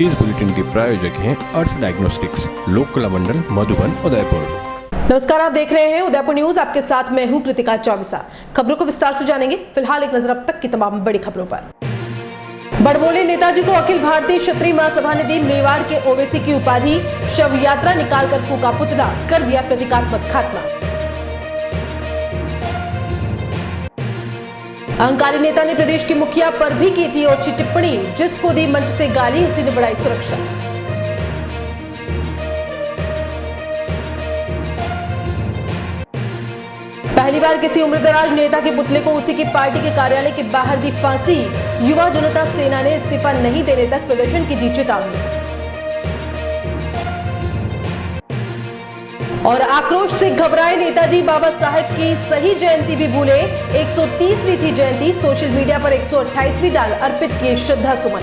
इस बुलेटिन के प्रायोजक हैं अर्थ डायग्नोस्टिक्स, लोक कला मंडल, मधुबन, उदयपुर। नमस्कार, आप देख रहे हैं उदयपुर न्यूज। आपके साथ मैं हूं कृतिका चौबीसा। खबरों को विस्तार से जानेंगे। फिलहाल एक नजर अब तक की तमाम बड़ी खबरों पर। बड़बोले नेताजी को अखिल भारतीय क्षत्रिय महासभा ने दी मेवाड़ के ओवैसी की उपाधि। शव यात्रा निकालकर फूका पुतला, कर दिया प्रतीकात्मक खात्मा। अहंकारी नेता ने प्रदेश के मुखिया पर भी की थी ओछी टिप्पणी। जिसको दी मंच से गाली, उसी ने बढ़ाई सुरक्षा। पहली बार किसी उम्रदराज नेता के पुतले को उसी की पार्टी के कार्यालय के बाहर दी फांसी। युवा जनता सेना ने इस्तीफा नहीं देने तक प्रदर्शन की दी चेतावनी। और आक्रोश से घबराए नेताजी बाबा साहेब की सही जयंती भी भूले। 130वीं थी जयंती, सोशल मीडिया पर 128वीं डाल अर्पित किए श्रद्धा सुमन।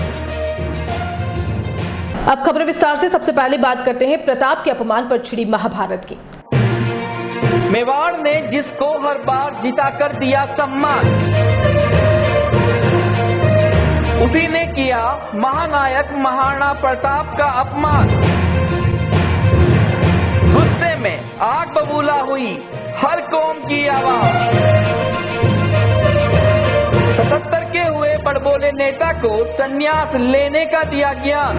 अब खबर विस्तार से। सबसे पहले बात करते हैं प्रताप के अपमान पर छिड़ी महाभारत की। मेवाड़ ने जिसको हर बार जिता कर दिया सम्मान, उसी ने किया महानायक महाराणा प्रताप का अपमान। गुस्से में आग बबूला हुई हर कौम की आवाज। 77 के हुए बड़बोले नेता को संन्यास लेने का दिया ज्ञान।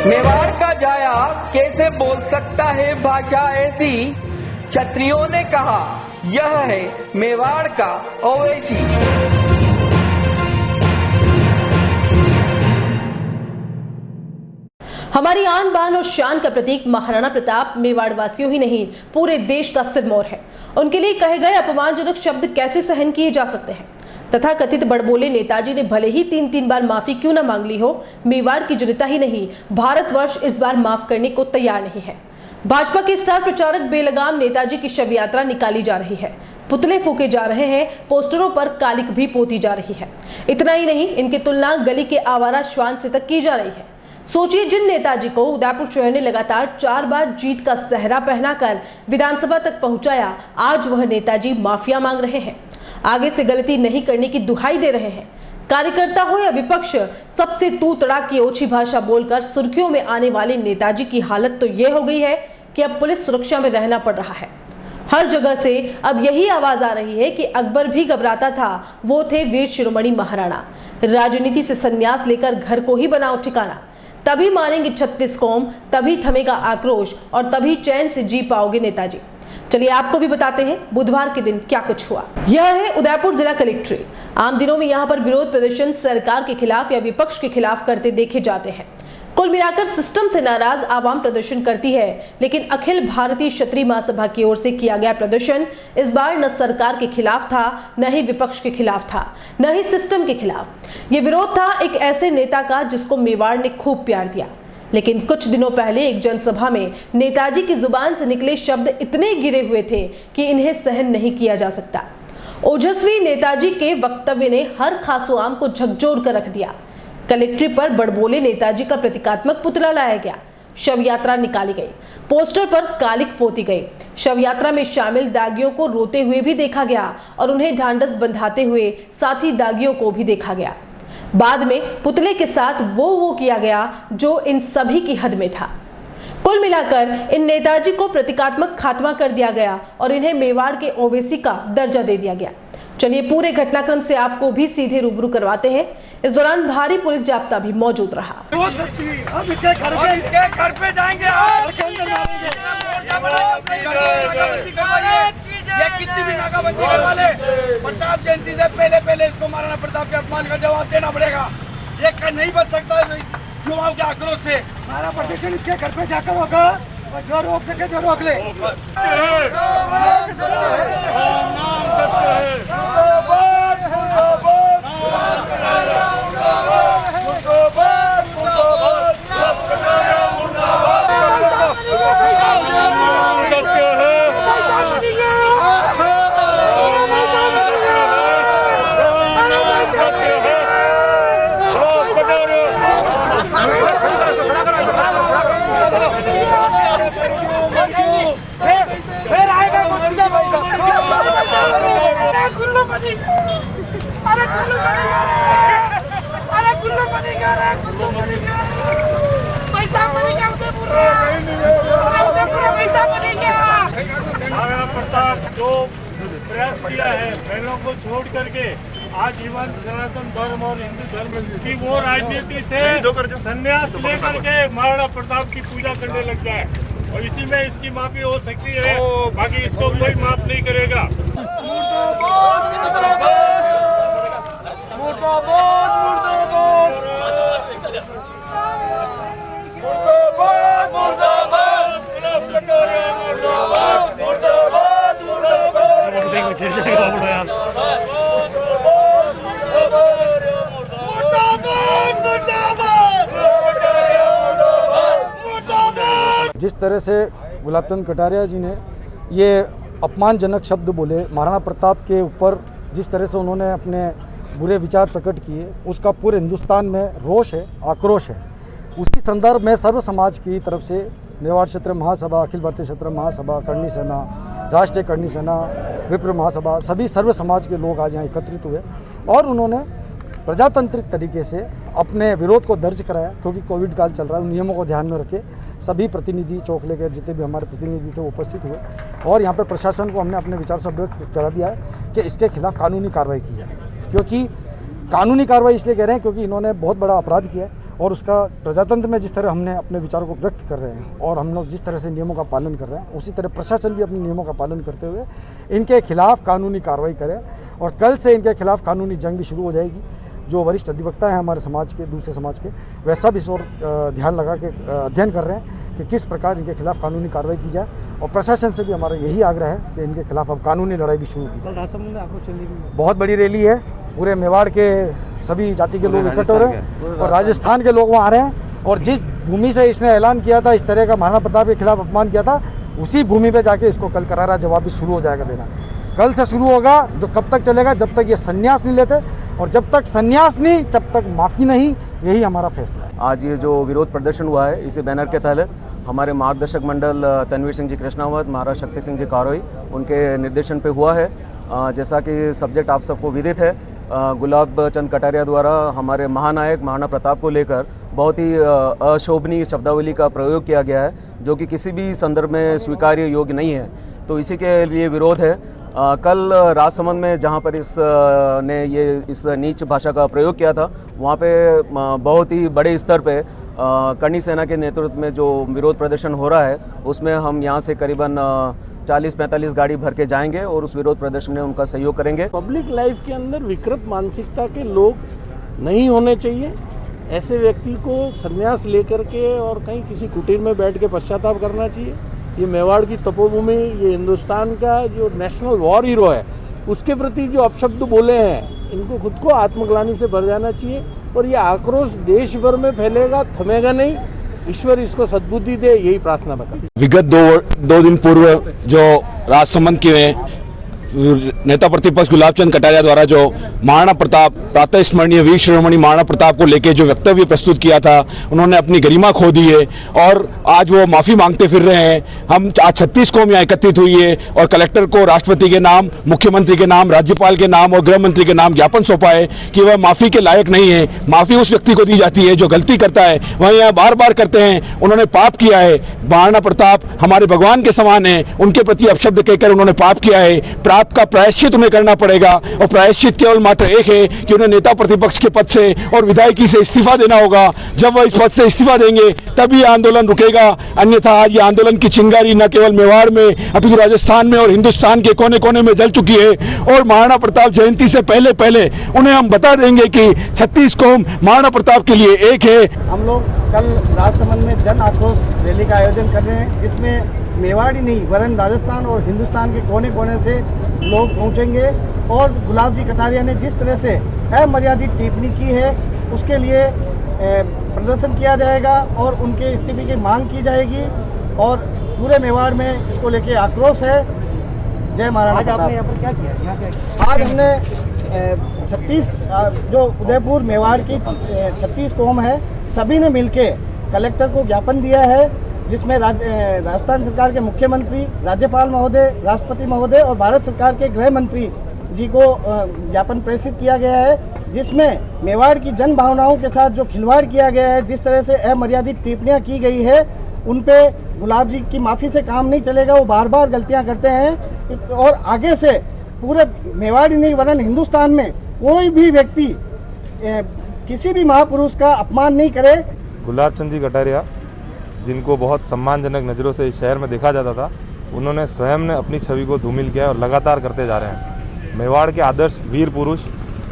मेवाड़ का जाया कैसे बोल सकता है भाषा ऐसी। क्षत्रियों ने कहा यह है मेवाड़ का ओवैसी। हमारी आन बान और शान का प्रतीक महाराणा प्रताप मेवाड़ वासियों ही नहीं, पूरे देश का सिरमौर है। उनके लिए कहे गए अपमानजनक शब्द कैसे सहन किए जा सकते हैं। तथा कथित बड़बोले नेताजी ने भले ही 3 बार माफी क्यों न मांग ली हो, मेवाड़ की जनता ही नहीं, भारतवर्ष इस बार माफ करने को तैयार नहीं है। भाजपा के स्टार प्रचारक बेलगाम नेताजी की शव यात्रा निकाली जा रही है। पुतले फूके जा रहे हैं, पोस्टरों पर कालिक भी पोती जा रही है। इतना ही नहीं, इनकी तुलना गली के आवारा श्वान से तक की जा रही है। सोचिए, जिन नेताजी को उदयपुर शहर ने लगातार 4 बार जीत का सहरा पहनाकर विधानसभा तक पहुंचाया, आज वह नेताजी माफिया मांग रहे हैं, आगे से गलती नहीं करने की दुहाई दे रहे हैं। कार्यकर्ता हो या विपक्ष, सबसे तू तड़ाक की ओछी भाषा बोलकर सुर्खियों में आने वाले नेताजी की हालत तो यह हो गई है कि अब पुलिस सुरक्षा में रहना पड़ रहा है। हर जगह से अब यही आवाज आ रही है कि अकबर भी घबराता था, वो थे वीर शिरोमणि महाराणा। राजनीति से संन्यास लेकर घर को ही बनाओ ठिकाना, तभी मानेंगे 36 कौम, तभी थमेगा आक्रोश और तभी चैन से जी पाओगे नेताजी। चलिए आपको भी बताते हैं बुधवार के दिन क्या कुछ हुआ। यह है उदयपुर जिला कलेक्ट्रेट। आम दिनों में यहाँ पर विरोध प्रदर्शन सरकार के खिलाफ या विपक्ष के खिलाफ करते देखे जाते हैं। कुल मिलाकर सिस्टम से नाराज आवाम प्रदर्शन करती है, लेकिन अखिल भारतीय क्षत्रिय महासभा की ओर से किया गया प्रदर्शन इस बार न सरकार के खिलाफ था, न ही विपक्ष के खिलाफ था, न ही सिस्टम के खिलाफ। ये विरोध था एक ऐसे नेता का जिसको मेवाड़ ने खूब प्यार दिया। लेकिन कुछ दिनों पहले एक जनसभा में नेताजी की जुबान से निकले शब्द इतने गिरे हुए थे कि इन्हें सहन नहीं किया जा सकता। ओजस्वी नेताजी के वक्तव्य ने हर खासो आम को झकझोर कर रख दिया। कलेक्ट्रेट पर बड़बोले नेताजी का प्रतीकात्मक पुतला लाया गया। शव यात्रा निकाली गई, पोस्टर पर कालिक पोती गई। शव यात्रा में शामिल दागियों को रोते हुए भी देखा गया और उन्हें ढांढस बंधाते हुए साथी दागियों को भी देखा गया। बाद में पुतले के साथ वो किया गया जो इन सभी की हद में था। कुल मिलाकर इन नेताजी को प्रतीकात्मक खात्मा कर दिया गया और इन्हें मेवाड़ के ओवैसी का दर्जा दे दिया गया। चलिए पूरे घटनाक्रम से आपको भी सीधे रूबरू करवाते हैं। इस दौरान भारी पुलिस जाब्ता भी मौजूद रहा। अब इसके घर पे जाएंगे, ये कितनी भी नाकाबंदी करवा ले, प्रताप जयंती से पहले इसको महाराणा प्रताप के अपमान का जवाब देना पड़ेगा। ये नहीं बच सकता युवाओं के आक्रोश से। हमारा प्रदर्शन इसके घर पे जाकर होगा और जो रोक सके जो रोक ले। फिर आएगा बनी गया, अरे कुल्लू बनी गया रे, अरे कुल्लू बनी गया रे, कुल्लू बनी गया, पैसा बनी गया उदयपुर रे, अरे उदयपुर में पैसा बनी गया। महाराणा प्रताप जो प्रयास किया है बहनों को छोड़ करके आजीवन सनातन धर्म और हिंदू धर्म की वो राजनीति से संन्यास लेकर के महाराणा प्रताप की पूजा करने लग जाए और इसी में इसकी माफी हो सकती है, बाकी इसको कोई माफ नहीं करेगा। जिस तरह से गुलाब चंद कटारिया जी ने ये अपमानजनक शब्द बोले महाराणा प्रताप के ऊपर, जिस तरह से उन्होंने अपने बुरे विचार प्रकट किए, उसका पूरे हिंदुस्तान में रोष है, आक्रोश है। उसी संदर्भ में सर्व समाज की तरफ से मेवाड़ क्षेत्र महासभा, अखिल भारतीय क्षेत्र महासभा, करणी सेना, राष्ट्रीय करणी सेना, विप्र महासभा, सभी सर्व समाज के लोग आज यहाँ एकत्रित हुए और उन्होंने प्रजातांत्रिक तरीके से अपने विरोध को दर्ज कराया, क्योंकि कोविड काल चल रहा है। उन नियमों को ध्यान में रखे सभी प्रतिनिधि चौक लेकर जितने भी हमारे प्रतिनिधि थे वो उपस्थित हुए और यहाँ पर प्रशासन को हमने अपने विचार से अवगत करा दिया है कि इसके खिलाफ कानूनी कार्रवाई की जाए। क्योंकि कानूनी कार्रवाई इसलिए कह रहे हैं क्योंकि इन्होंने बहुत बड़ा अपराध किया है और उसका प्रजातंत्र में जिस तरह हमने अपने विचारों को व्यक्त कर रहे हैं और हम लोग जिस तरह से नियमों का पालन कर रहे हैं, उसी तरह प्रशासन भी अपने नियमों का पालन करते हुए इनके खिलाफ कानूनी कार्रवाई करे और कल से इनके खिलाफ कानूनी जंग भी शुरू हो जाएगी। जो वरिष्ठ अधिवक्ता हैं हमारे समाज के, दूसरे समाज के, वह सब इस ओर ध्यान लगा के अध्ययन कर रहे हैं कि किस प्रकार इनके खिलाफ कानूनी कार्रवाई की जाए और प्रशासन से भी हमारा यही आग्रह है कि इनके खिलाफ अब कानूनी लड़ाई भी शुरू की जाए। राजसमंद में आक्रोश रैली बहुत बड़ी रैली है, पूरे मेवाड़ के सभी जाति के लोग इकट्ठे हो रहे हैं और राजस्थान के लोग वहाँ आ रहे हैं और जिस भूमि से इसने ऐलान किया था, इस तरह का महाराणा प्रताप के खिलाफ अपमान किया था, उसी भूमि पे जाके इसको कल करारा जवाब भी शुरू हो जाएगा देना। कल से शुरू होगा, जो कब तक चलेगा, जब तक ये संन्यास नहीं लेते और जब तक संन्यास नहीं तब तक माफ़ी नहीं, यही हमारा फैसला है। आज ये जो विरोध प्रदर्शन हुआ है, इसी बैनर के तहत हमारे मार्गदर्शक मंडल तनवीर सिंह जी कृष्णावत, महाराज शक्ति सिंह जी कारोई, उनके निर्देशन पे हुआ है। जैसा कि सब्जेक्ट आप सबको विदित है, गुलाब चंद कटारिया द्वारा हमारे महानायक महाराणा प्रताप को लेकर बहुत ही अशोभनीय शब्दावली का प्रयोग किया गया है, जो कि किसी भी संदर्भ में स्वीकार्य योग्य नहीं है। तो इसी के लिए विरोध है। कल राजसमंद में जहाँ पर इस नीच भाषा का प्रयोग किया था, वहाँ पे बहुत ही बड़े स्तर पे करणी सेना के नेतृत्व में जो विरोध प्रदर्शन हो रहा है, उसमें हम यहाँ से करीबन 40-45 गाड़ी भर के जाएंगे और उस विरोध प्रदर्शन में उनका सहयोग करेंगे। पब्लिक लाइफ के अंदर विकृत मानसिकता के लोग नहीं होने चाहिए। ऐसे व्यक्ति को संन्यास लेकर के और कहीं किसी कुटीर में बैठ के पश्चाताप करना चाहिए। ये मेवाड़ की तपोभूमि, ये हिंदुस्तान का जो नेशनल वॉर हीरो है, उसके प्रति जो अपशब्द बोले हैं, इनको खुद को आत्मग्लानि से भर जाना चाहिए और ये आक्रोश देश भर में फैलेगा, थमेगा नहीं। ईश्वर इसको सद्बुद्धि दे, यही प्रार्थना बता। विगत दो दिन पूर्व जो राजसमंद के नेता प्रतिपक्ष गुलाब चंद कटारिया द्वारा जो महाराणा प्रताप, प्रातः स्मरणीय वीर शिरोमणि महाराणा प्रताप को लेकर जो वक्तव्य प्रस्तुत किया था, उन्होंने अपनी गरिमा खो दी है और आज वो माफी मांगते फिर रहे हैं। हम आज 36 कौम यहाँ एकत्रित हुई है और कलेक्टर को राष्ट्रपति के नाम, मुख्यमंत्री के नाम, राज्यपाल के नाम और गृह मंत्री के नाम ज्ञापन सौंपा है कि वह माफी के लायक नहीं है। माफी उस व्यक्ति को दी जाती है जो गलती करता है, वह यहाँ बार बार करते हैं। उन्होंने पाप किया है। महाराणा प्रताप हमारे भगवान के समान है, उनके प्रति अपशब्द कहकर उन्होंने पाप किया है। पाप का प्रायश्चित उन्हें करना पड़ेगा और प्रायश्चित केवल मात्र एक है कि उन्हें नेता प्रतिपक्ष के पद से और विधायकी से इस्तीफा देना होगा। जब वह इस पद से इस्तीफा देंगे तभी आंदोलन रुकेगा, अन्यथा आज ये आंदोलन की चिंगारी न केवल मेवाड़ में अपितु राजस्थान में और हिंदुस्तान के कोने कोने में जल चुकी है। और महाराणा प्रताप जयंती से पहले पहले उन्हें हम बता देंगे कि 36 कौम महाराणा प्रताप के लिए एक है। हम लोग कल राजसमंद में जन आक्रोश रैली का आयोजन कर रहे हैं, जिसमें मेवाड़ ही नहीं वरन राजस्थान और हिंदुस्तान के कोने कोने से लोग पहुंचेंगे और गुलाब जी कटारिया ने जिस तरह से अमर्यादित टिप्पणी की है, उसके लिए प्रदर्शन किया जाएगा और उनके इस्तीफे की मांग की जाएगी और पूरे मेवाड़ में इसको लेके आक्रोश है। जय महाराणा प्रताप। आपने यहाँ पर क्या किया? आज हमने 36 जो उदयपुर मेवाड़ की 36 कौम है, सभी ने मिलके कलेक्टर को ज्ञापन दिया है, जिसमें राजस्थान सरकार के मुख्यमंत्री, राज्यपाल महोदय, राष्ट्रपति महोदय और भारत सरकार के गृह मंत्री जी को ज्ञापन प्रेषित किया गया है, जिसमें मेवाड़ की जन भावनाओं के साथ जो खिलवाड़ किया गया है, जिस तरह से अमर्यादित टिप्पणियां की गई है, उन पे गुलाब जी की माफ़ी से काम नहीं चलेगा। वो बार बार गलतियां करते हैं और आगे से पूरे मेवाड़ ही नहीं वरन हिंदुस्तान में कोई भी व्यक्ति किसी भी महापुरुष का अपमान नहीं करे। गुलाब चंद जी कटारिया, जिनको बहुत सम्मानजनक नज़रों से इस शहर में देखा जाता था, उन्होंने स्वयं ने अपनी छवि को धूमिल किया और लगातार करते जा रहे हैं। मेवाड़ के आदर्श वीर पुरुष,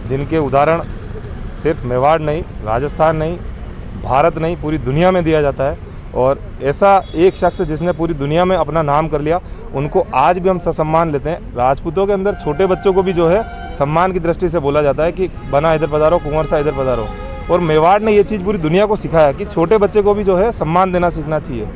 जिनके उदाहरण सिर्फ मेवाड़ नहीं, राजस्थान नहीं, भारत नहीं, पूरी दुनिया में दिया जाता है, और ऐसा एक शख्स जिसने पूरी दुनिया में अपना नाम कर लिया, उनको आज भी हम ससम्मान लेते हैं। राजपूतों के अंदर छोटे बच्चों को भी जो है सम्मान की दृष्टि से बोला जाता है कि बना इधर पधारो, कुंवर सा इधर पधारो, और मेवाड़ ने ये चीज़ पूरी दुनिया को सिखाया कि छोटे बच्चे को भी जो है सम्मान देना सीखना चाहिए।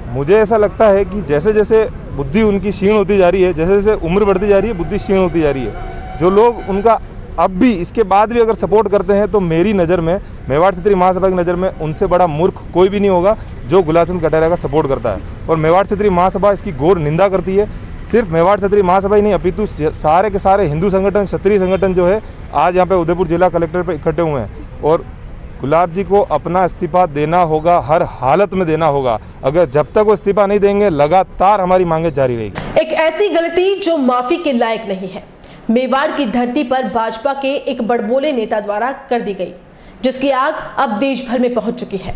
मुझे ऐसा लगता है कि जैसे जैसे बुद्धि उनकी क्षीण होती जा रही है, जैसे जैसे उम्र बढ़ती जा रही है, बुद्धि क्षीण होती जा रही है। जो लोग उनका अब भी इसके बाद भी अगर सपोर्ट करते हैं, तो मेरी नज़र में, मेवाड़ क्षत्रिय महासभा की नज़र में, उनसे बड़ा मूर्ख कोई भी नहीं होगा जो गुलाब चंद कटारिया का सपोर्ट करता है। और मेवाड़ क्षत्रिय महासभा इसकी घोर निंदा करती है। सिर्फ मेवाड़ क्षत्रिय महासभा ही नहीं, अपितु सारे के सारे हिंदू संगठन, क्षत्रिय संगठन जो है आज यहाँ पे उदयपुर जिला कलेक्टर पर इकट्ठे हुए हैं। और गुलाब जी को अपना इस्तीफा देना होगा, हर हालत में देना होगा। अगर जब तक वो इस्तीफा नहीं देंगे, लगातार हमारी मांगे जारी रहेगी। एक ऐसी गलती जो माफी के लायक नहीं है, मेवाड़ की धरती पर भाजपा के एक बड़बोले नेता द्वारा कर दी गई, जिसकी आग अब देश भर में पहुंच चुकी है।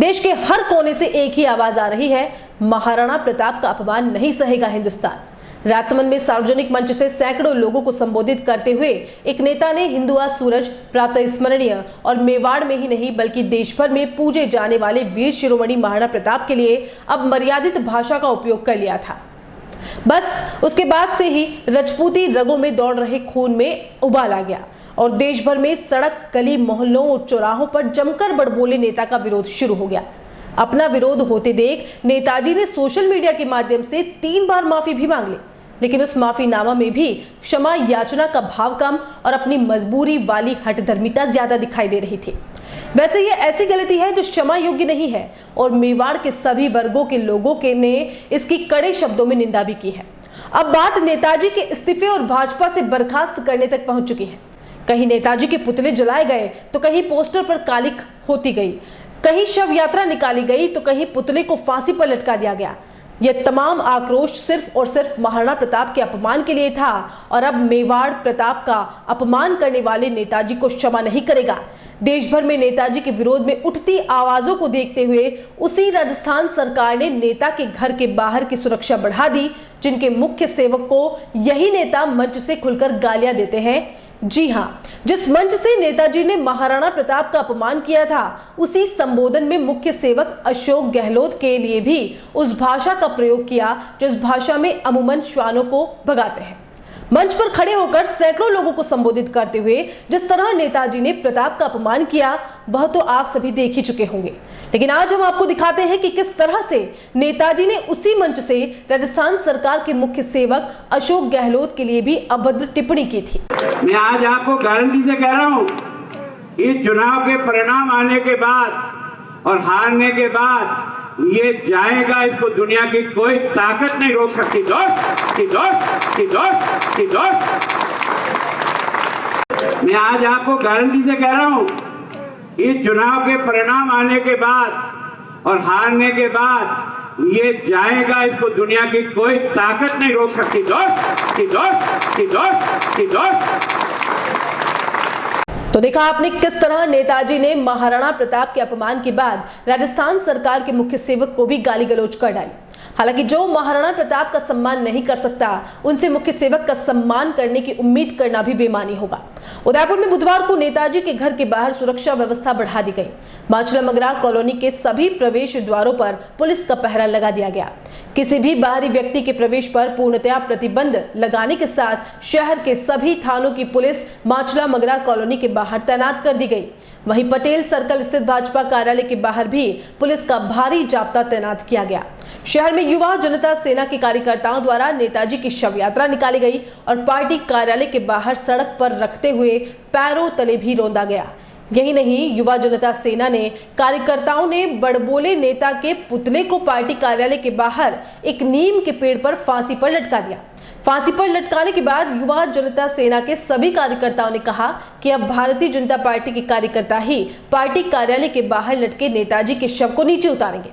देश के हर कोने से एक ही आवाज आ रही है, महाराणा प्रताप का अपमान नहीं सहेगा हिंदुस्तान। राजसमंद में सार्वजनिक मंच से सैकड़ों लोगों को संबोधित करते हुए एक नेता ने हिंदुआ सूरज, प्रातः स्मरणीय और मेवाड़ में ही नहीं बल्कि देश भर में पूजे जाने वाले वीर शिरोमणि महाराणा प्रताप के लिए अब मर्यादित भाषा का उपयोग कर लिया था। बस उसके बाद से ही राजपूती रगों में दौड़ रहे खून में उबाल आ गया और देश भर में सड़क, गली, मोहल्लों और चौराहों पर जमकर बड़बोले नेता का विरोध शुरू हो गया। अपना विरोध होते देख नेताजी ने सोशल मीडिया के माध्यम से 3 बार माफी भी मांग ली, लेकिन उस माफीनामा में भी क्षमा याचना का भाव कम और अपनी मजबूरी वाली हठधर्मिता ज्यादा दिखाई दे रही थी। वैसे ये ऐसी गलती है जो क्षमा योग्य नहीं है और मेवाड़ के सभी वर्गों के लोगों के ने इसकी कड़े शब्दों में निंदा भी की है। अब बात नेताजी के इस्तीफे और भाजपा से बर्खास्त करने तक पहुंच चुकी है। कहीं नेताजी के पुतले जलाए गए तो कहीं पोस्टर पर कालिख होती गई, कहीं शव यात्रा निकाली गई तो कहीं पुतले को फांसी पर लटका दिया गया। यह तमाम आक्रोश सिर्फ और सिर्फ महाराणा प्रताप के अपमान के लिए था और अब मेवाड़ प्रताप का अपमान करने वाले नेताजी को क्षमा नहीं करेगा। देश भर में नेताजी के विरोध में उठती आवाजों को देखते हुए उसी राजस्थान सरकार ने नेता के घर के बाहर की सुरक्षा बढ़ा दी, जिनके मुख्य सेवक को यही नेता मंच से खुलकर गालियां देते हैं। जी हाँ, जिस मंच से नेताजी ने महाराणा प्रताप का अपमान किया था, उसी संबोधन में मुख्य सेवक अशोक गहलोत के लिए भी उस भाषा का प्रयोग किया जिस भाषा में अमूमन श्वानों को भगाते हैं। मंच पर खड़े होकर सैकड़ों लोगों को संबोधित करते हुए जिस तरह नेताजी ने प्रताप का अपमान किया, वह तो आप सभी देख ही चुके होंगे। लेकिन आज हम आपको दिखाते हैं कि किस तरह से नेताजी ने उसी मंच से राजस्थान सरकार के मुख्य सेवक अशोक गहलोत के लिए भी अभद्र टिप्पणी की थी। मैं आज आपको गारंटी से कह रहा हूँ, इस चुनाव के परिणाम आने के बाद और हारने के बाद ये जाएगा, इसको दुनिया की कोई ताकत नहीं रोक सकती। मैं आज आपको गारंटी से कह रहा हूं, इस चुनाव के परिणाम आने के बाद और हारने के बाद ये जाएगा, इसको दुनिया की कोई ताकत नहीं रोक सकती। तो देखा आपने किस तरह नेताजी ने महाराणा प्रताप के अपमान के बाद राजस्थान सरकार के मुख्य सेवक को भी गाली गलौज कर डाली। हालांकि जो महाराणा प्रताप का सम्मान नहीं कर सकता, उनसे मुख्य सेवक का सम्मान करने की उम्मीद करना भी बेमानी होगा। उदयपुर में बुधवार को नेताजी के घर के बाहर सुरक्षा व्यवस्था बढ़ा दी गई। माचला मगरा कॉलोनी के सभी प्रवेश द्वारों पर पुलिस का पहरा लगा दिया गया। किसी भी बाहरी व्यक्ति के प्रवेश पर पूर्णतया प्रतिबंध लगाने के साथ शहर के सभी थानों की पुलिस माचला मगरा कॉलोनी के बाहर तैनात कर दी गई। वहीं पटेल सर्कल स्थित भाजपा कार्यालय के बाहर भी पुलिस का भारी जाब्ता तैनात किया गया। शहर में युवा जनता सेना के कार्यकर्ताओं द्वारा नेताजी की शव यात्रा निकाली गई और पार्टी कार्यालय के बाहर सड़क पर रखते हुए पैरों तले भी रौंदा गया। यही नहीं, युवा जनता सेना ने कार्यकर्ताओं ने बड़बोले नेता के पुतले को पार्टी कार्यालय के बाहर एक नीम के पेड़ पर फांसी पर लटका दिया। फांसी पर लटकाने के बाद युवा जनता सेना के सभी कार्यकर्ताओं ने कहा कि अब भारतीय जनता पार्टी के कार्यकर्ता ही पार्टी कार्यालय के बाहर लटके नेताजी के शव को नीचे उतारेंगे।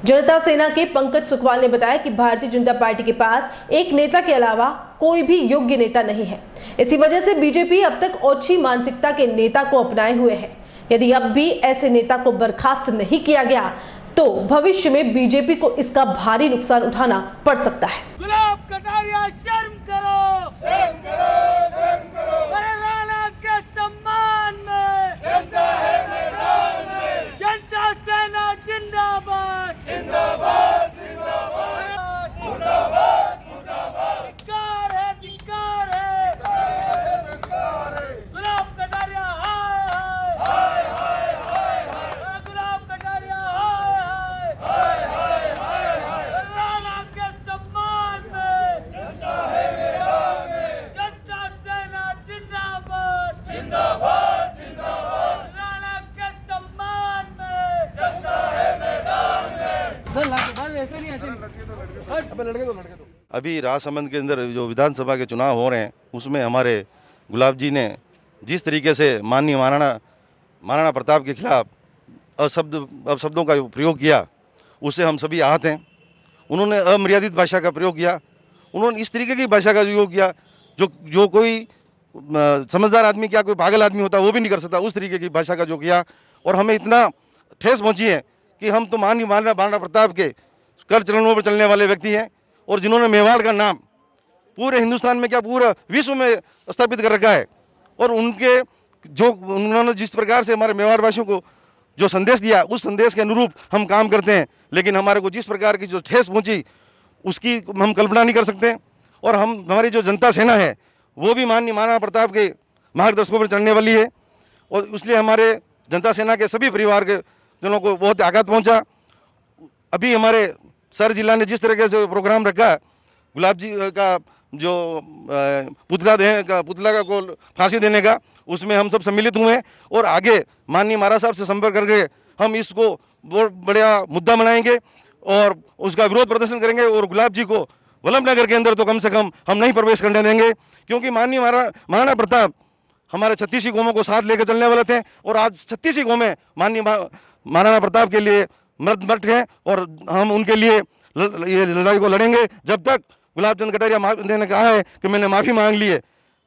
जनता सेना के पंकज सुखवाल ने बताया कि भारतीय जनता पार्टी के पास एक नेता के अलावा कोई भी योग्य नेता नहीं है। इसी वजह से बीजेपी अब तक ओछी मानसिकता के नेता को अपनाए हुए है। यदि अब भी ऐसे नेता को बर्खास्त नहीं किया गया तो भविष्य में बीजेपी को इसका भारी नुकसान उठाना पड़ सकता है। गुलाब कटारिया शर्म करो, शर्म करो, शर्म करो। अरे राणा के सम्मान में जनता है मैदान में, जनता सेना जिंदाबाद, जिंदाबाद, जिंदाबाद, मुर्दाबाद, मुर्दाबाद। धिक्कार है, धिक्कार है, धिक्कार है। गुलाब कटारिया हाय हाय, हाय हाय हाय। गुलाब कटारिया हाय हाय, हाय हाय हाय। राणा के सम्मान में जनता है मैदान में, जनता सेना जिंदाबाद, जिंदाबाद, जिंदाबाद। राणा के सम्मान में जनता है मैदान में। ऐसे नहीं, ऐसे नहीं। अभी राजसमंद के अंदर जो विधानसभा के चुनाव हो रहे हैं उसमें हमारे गुलाब जी ने जिस तरीके से माननीय महाराणा प्रताप के खिलाफ अपशब्दों का प्रयोग किया उससे हम सभी आहत हैं। उन्होंने अमर्यादित भाषा का प्रयोग किया, उन्होंने इस तरीके की भाषा का उपयोग किया जो कोई समझदार आदमी क्या कोई पागल आदमी होता वो भी नहीं कर सकता, उस तरीके की भाषा का जो किया। और हमें इतना ठेस पहुंची है कि हम तो माननीय महाराणा प्रताप के कर चरणों पर चलने वाले व्यक्ति हैं और जिन्होंने मेवाड़ का नाम पूरे हिंदुस्तान में क्या पूरा विश्व में स्थापित कर रखा है। और उन्होंने जिस प्रकार से हमारे मेवाड़ वासियों को जो संदेश दिया उस संदेश के अनुरूप हम काम करते हैं, लेकिन हमारे को जिस प्रकार की जो ठेस पहुंची उसकी हम कल्पना नहीं कर सकते। और हमारी जो जनता सेना है वो भी माननीय महाराणा प्रताप के मार्गदर्शकों पर चलने वाली है और इसलिए हमारे जनता सेना के सभी परिवार के जनों को बहुत आघात पहुंचा। अभी हमारे सर जिला ने जिस तरीके से प्रोग्राम रखा गुलाब जी का जो पुतला को फांसी देने का, उसमें हम सब सम्मिलित हुए हैं और आगे माननीय महाराज साहब से संपर्क करके हम इसको बहुत बड़ा मुद्दा बनाएंगे और उसका विरोध प्रदर्शन करेंगे और गुलाब जी को वल्लभनगर के अंदर तो कम से कम हम नहीं प्रवेश करने देंगे, क्योंकि माननीय महाराणा प्रताप हमारे 36 कौमों को साथ लेकर चलने वाले थे और आज 36 कौमें माननीय महाराणा प्रताप के लिए मर्द हैं और हम उनके लिए ये लड़ाई को लड़ेंगे जब तक गुलाब चंद कटारिया ने कहा है कि मैंने माफ़ी मांग ली है।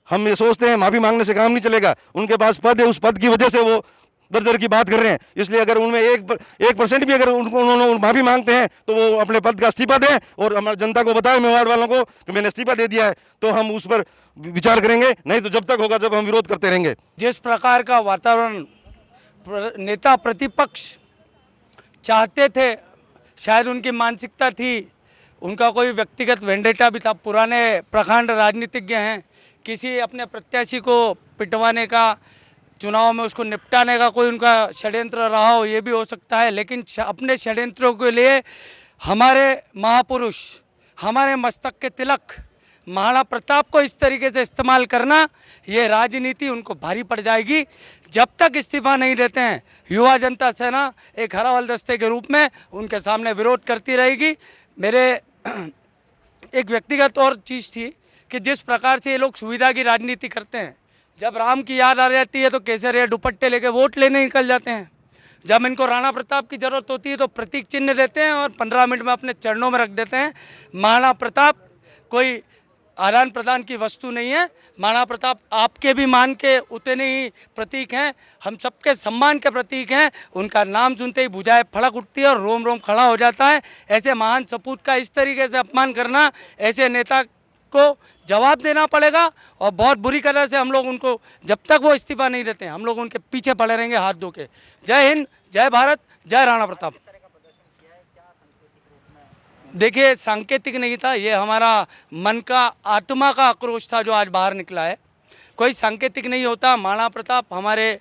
हम ये सोचते हैं माफ़ी मांगने से काम नहीं चलेगा, उनके पास पद है, उस पद की वजह से वो दर की बात कर रहे हैं। इसलिए अगर उनमें 1% भी अगर उन्होंने माफ़ी मांगते हैं तो वो अपने पद का इस्तीफा दें और हमारी जनता को बताएं मेवाड़ वालों को कि मैंने इस्तीफा दे दिया है, तो हम उस पर विचार करेंगे, नहीं तो जब तक होगा जब हम विरोध करते रहेंगे। जिस प्रकार का वातावरण नेता प्रतिपक्ष चाहते थे, शायद उनकी मानसिकता थी, उनका कोई व्यक्तिगत वेंडेटा भी था। पुराने प्रखंड राजनीतिज्ञ हैं, किसी अपने प्रत्याशी को पिटवाने का, चुनाव में उसको निपटाने का कोई उनका षड्यंत्र रहा हो, ये भी हो सकता है। लेकिन अपने षड्यंत्रों के लिए हमारे महापुरुष, हमारे मस्तक के तिलक महाराणा प्रताप को इस तरीके से इस्तेमाल करना, ये राजनीति उनको भारी पड़ जाएगी। जब तक इस्तीफा नहीं देते हैं, युवा जनता सेना एक हरावल दस्ते के रूप में उनके सामने विरोध करती रहेगी। मेरे एक व्यक्तिगत और चीज़ थी कि जिस प्रकार से ये लोग सुविधा की राजनीति करते हैं, जब राम की याद आ जाती है तो केसरिया दुपट्टे लेके वोट लेने निकल जाते हैं, जब इनको राणा प्रताप की ज़रूरत होती है तो प्रतीक चिन्ह देते हैं और 15 मिनट में अपने चरणों में रख देते हैं। महाराणा प्रताप कोई आदान प्रदान की वस्तु नहीं है। महाराणा प्रताप आपके भी मान के उतने ही प्रतीक हैं, हम सबके सम्मान के प्रतीक हैं। उनका नाम सुनते ही भुजाएं फड़क उठती है और रोम रोम खड़ा हो जाता है। ऐसे महान सपूत का इस तरीके से अपमान करना, ऐसे नेता को जवाब देना पड़ेगा और बहुत बुरी तरह से हम लोग उनको, जब तक वो इस्तीफा नहीं देते हम लोग उनके पीछे पड़े रहेंगे हाथ धो के। जय हिंद, जय भारत, जय राणा प्रताप। देखिए, सांकेतिक नहीं था, ये हमारा मन का, आत्मा का आक्रोश था जो आज बाहर निकला है। कोई सांकेतिक नहीं होता। महाराणा प्रताप हमारे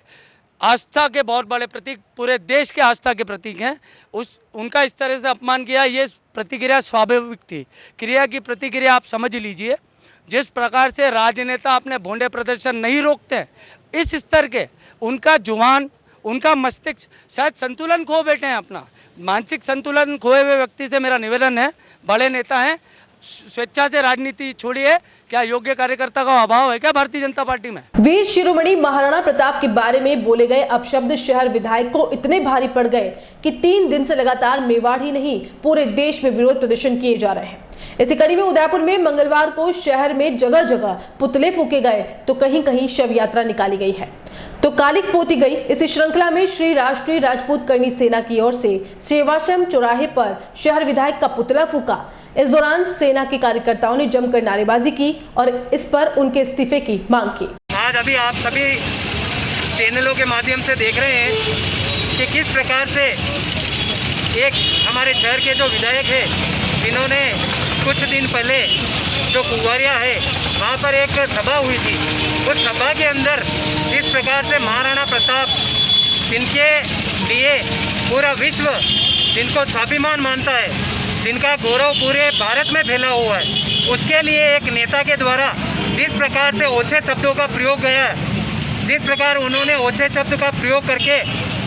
आस्था के बहुत बड़े प्रतीक, पूरे देश के आस्था के प्रतीक हैं। उनका इस तरह से अपमान किया, ये प्रतिक्रिया स्वाभाविक थी। क्रिया की प्रतिक्रिया आप समझ लीजिए। जिस प्रकार से राजनेता अपने भोंडे प्रदर्शन नहीं रोकते हैं, इस स्तर के उनका जुबान, उनका मस्तिष्क शायद संतुलन खो बैठे हैं। अपना मानसिक संतुलन खोए हुए व्यक्ति से मेरा निवेदन है, बड़े नेता हैं, स्वेच्छा से राजनीति छोड़ी है? क्या योग्य कार्यकर्ता का अभाव है क्या भारतीय जनता पार्टी में? वीर शिरोमणि महाराणा प्रताप के बारे में बोले गए अपशब्द शहर विधायक को इतने भारी पड़ गए कि 3 दिन से लगातार मेवाड़ ही नहीं पूरे देश में विरोध प्रदर्शन किए जा रहे हैं। इसी कड़ी में उदयपुर में मंगलवार को शहर में जगह जगह पुतले फूके गए तो कहीं कहीं शव यात्रा निकाली गई है तो कालिक पोती गई। इसी श्रृंखला में श्री राष्ट्रीय राजपूत करणी सेना की ओर से सेवाश्रम चौराहे पर शहर विधायक का पुतला फूका। इस दौरान सेना के कार्यकर्ताओं ने जमकर नारेबाजी की और इस पर उनके इस्तीफे की मांग की। आज अभी आप सभी चैनलों के माध्यम से देख रहे हैं कि किस प्रकार से एक हमारे शहर के जो विधायक हैं जिन्होंने कुछ दिन पहले जो कुंवारिया है वहाँ पर एक सभा हुई थी, उस सभा के अंदर जिस प्रकार से महाराणा प्रताप जिनके लिए पूरा विश्व जिनको स्वाभिमान मानता है, जिनका गौरव पूरे भारत में फैला हुआ है, उसके लिए एक नेता के द्वारा जिस प्रकार से ओछे शब्दों का प्रयोग गया है, जिस प्रकार उन्होंने ओछे शब्द का प्रयोग करके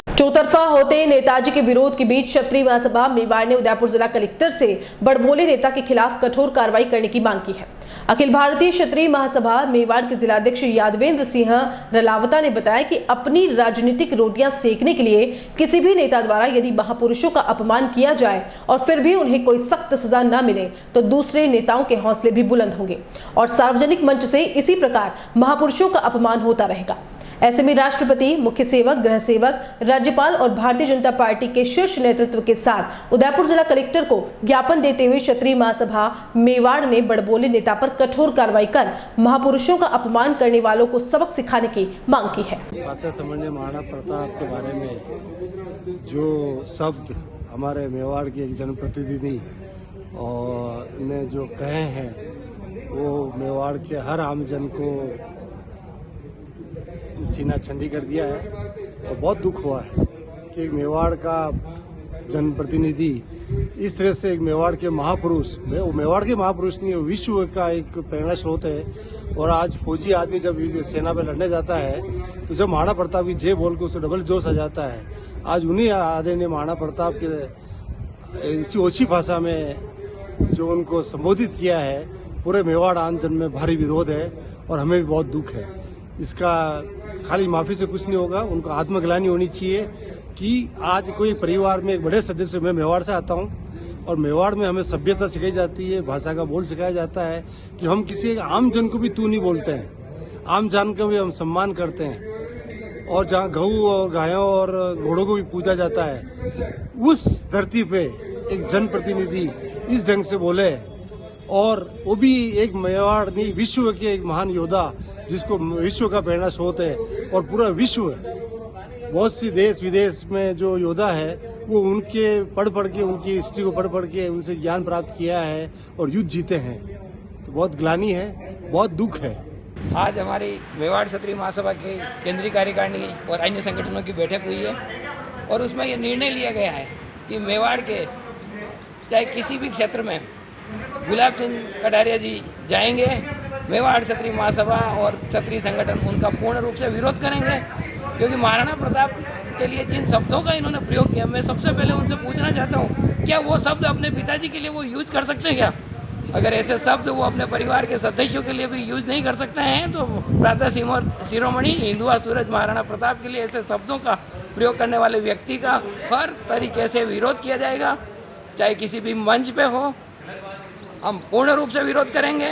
चौतरफा होते नेताजी के विरोध के बीच क्षत्रिय महासभा मेवाड़ ने उदयपुर जिला कलेक्टर से बड़बोले नेता के खिलाफ कठोर कार्रवाई करने की मांग की है। अखिल भारतीय क्षत्रिय महासभा मेवाड़ के जिलाध्यक्ष यादवेंद्र सिंह रलावता ने बताया कि अपनी राजनीतिक रोटियां सेकने के लिए किसी भी नेता द्वारा यदि महापुरुषों का अपमान किया जाए और फिर भी उन्हें कोई सख्त सजा न मिले तो दूसरे नेताओं के हौसले भी बुलंद होंगे और सार्वजनिक मंच से इसी प्रकार महापुरुषों का अपमान होता रहेगा। ऐसे में राष्ट्रपति, मुख्य सेवक, गृह सेवक, राज्यपाल और भारतीय जनता पार्टी के शीर्ष नेतृत्व के साथ उदयपुर जिला कलेक्टर को ज्ञापन देते हुए क्षत्रिय महासभा मेवाड़ ने बड़बोले नेता पर कठोर कार्रवाई कर महापुरुषों का अपमान करने वालों को सबक सिखाने की मांग की है। बातें समझने महाराणा प्रताप के बारे में जो शब्द हमारे मेवाड़ के एक जनप्रतिनिधि और ने जो कहे हैं वो मेवाड़ के हर आम जन को सीना ठंडी कर दिया है और बहुत दुख हुआ है कि एक मेवाड़ का जनप्रतिनिधि इस तरह से एक मेवाड़ के महापुरुष, वो मेवाड़ के महापुरुष नहीं, विश्व का एक प्रेरणा स्रोत है। और आज फौजी आदमी जब सेना में लड़ने जाता है तो जब महाराणा प्रताप की जय बोल के उसे डबल जोश आ जाता है। आज उन्हीं आदमी ने महाराणा प्रताप के इसी ओछी भाषा में जो उनको संबोधित किया है, पूरे मेवाड़ आम जन में भारी विरोध है और हमें भी बहुत दुख है। इसका खाली माफी से कुछ नहीं होगा, उनको आत्मग्लानि होनी चाहिए कि आज कोई परिवार में एक बड़े सदस्य, मैं मेवाड़ से आता हूं और मेवाड़ में हमें सभ्यता सिखाई जाती है, भाषा का बोल सिखाया जाता है कि हम किसी एक आम जन को भी तू नहीं बोलते हैं, आम जन का भी हम सम्मान करते हैं और जहाँ गऊ और गायों और घोड़ों को भी पूजा जाता है, उस धरती पे एक जनप्रतिनिधि इस ढंग से बोले और वो भी एक मेवाड़ नहीं, विश्व के एक महान योद्धा जिसको विश्व का प्रेरणा स्रोत है और पूरा विश्व बहुत सी देश विदेश में जो योद्धा है वो उनके पढ़ के उनकी हिस्ट्री को पढ़ के उनसे ज्ञान प्राप्त किया है और युद्ध जीते हैं। तो बहुत ग्लानि है, बहुत दुख है। आज हमारी मेवाड़ क्षत्रिय महासभा के केंद्रीय कार्यकारिणी और अन्य संगठनों की बैठक हुई है और उसमें ये निर्णय लिया गया है कि मेवाड़ के चाहे किसी भी क्षेत्र में गुलाब चंद कटारिया जी जाएंगे, मेवाड़ क्षत्रिय महासभा और क्षत्रिय संगठन उनका पूर्ण रूप से विरोध करेंगे, क्योंकि महाराणा प्रताप के लिए जिन शब्दों का इन्होंने प्रयोग किया, मैं सबसे पहले उनसे पूछना चाहता हूँ क्या वो शब्द अपने पिताजी के लिए वो यूज कर सकते हैं क्या? अगर ऐसे शब्द वो अपने परिवार के सदस्यों के लिए भी यूज नहीं कर सकते हैं तो प्रातः शिरोमणि हिंदुआ सूरज महाराणा प्रताप के लिए ऐसे शब्दों का प्रयोग करने वाले व्यक्ति का हर तरीके से विरोध किया जाएगा, चाहे किसी भी मंच पे हो। हम पूर्ण रूप से विरोध करेंगे।